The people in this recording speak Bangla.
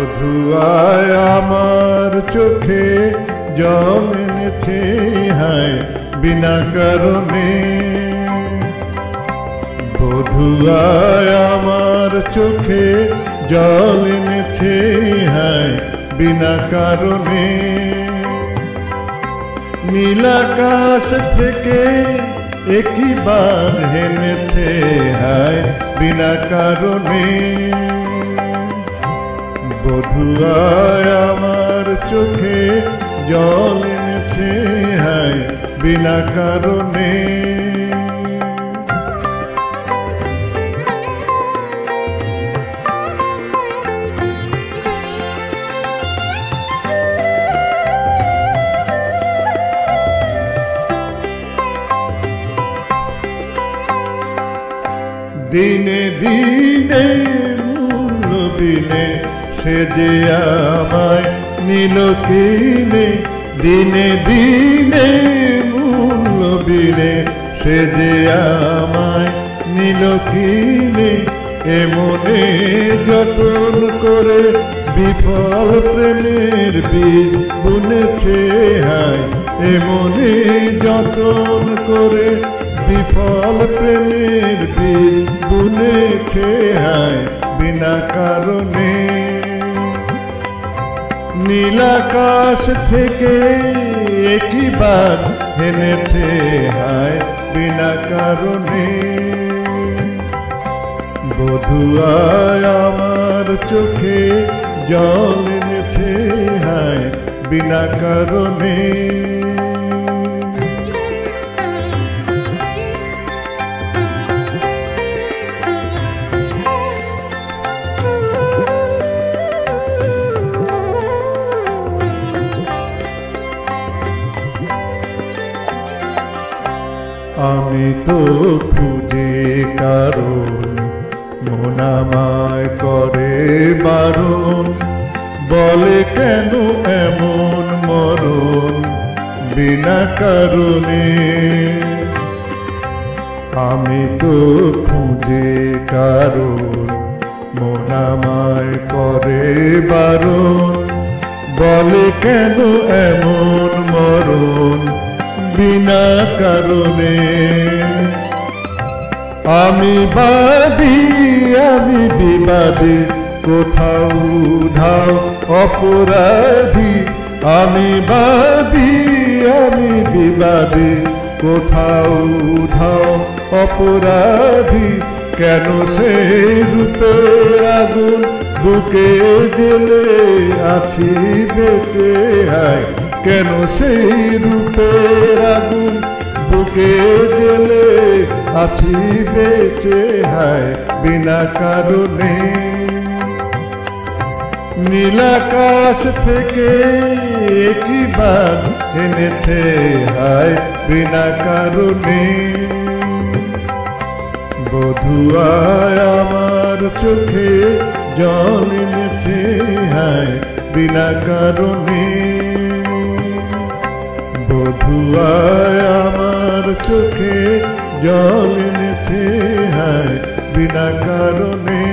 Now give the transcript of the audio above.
বধুয়ায় আমার চোখে জল এনেছে হায় বিনা কারণে। বধুয়ায় আমার চোখে জল এনেছে হায় বিনা কারণে। নীলাকাশ থেকে একই বাঁধ এনেছে হায় বিনা কারণে। বধুয়ায় আমার চোখে জল এনেছে হায় বিনা কারণে। দিনে দিনে মূল্য বিনে সে যে আমায় নিল কিনে। দিনে দিনে মূল্য বিনে সে যে আমায় নিল কিনে। এমনে যতন করে বিফল প্রেমের বীজ বুনেছে হায়। এমনে যতন করে বিফল প্রেমের বীজ বুনেছে হায় বিনা কারণে। নীলাকাশ থেকে একই বাঁধ এনেছে হায় বিনা কারণে। বধুয়ায় আমার চোখে জল এনেছে হায় বিনা কারণে। আমি তো খুঁজে কারণ মন আমায় করে বারণ। বলে কেন এমন মরণ বিনা কারণে। আমি তো খুঁজে কারণ মন আমায় করে বারণ। বলে কেন এমন মরণ বিনা কারণে। আমি বাদী আমি বিবাদী কোথাও উধাও অপরাধী। আমি বাদী আমি বিবাদী কোথাও উধাও অপরাধী। কেন সে রূপের আগুন বুকে জ্বেলে আছি বেঁচে হায়। কেন সেই রূপের আগুন বুকে জ্বেলে আছি বেঁচে হায় বিনা কারণে। নীলাকাশ থেকে একই বাঁধ এনেছে হায় বিনা কারণে। বধুয়ায় আমার চোখে জল এনেছে হায় বিনা কারণে। বধুয়ায় আমার চোখে জল এনেছে হায় বিনা কারণে।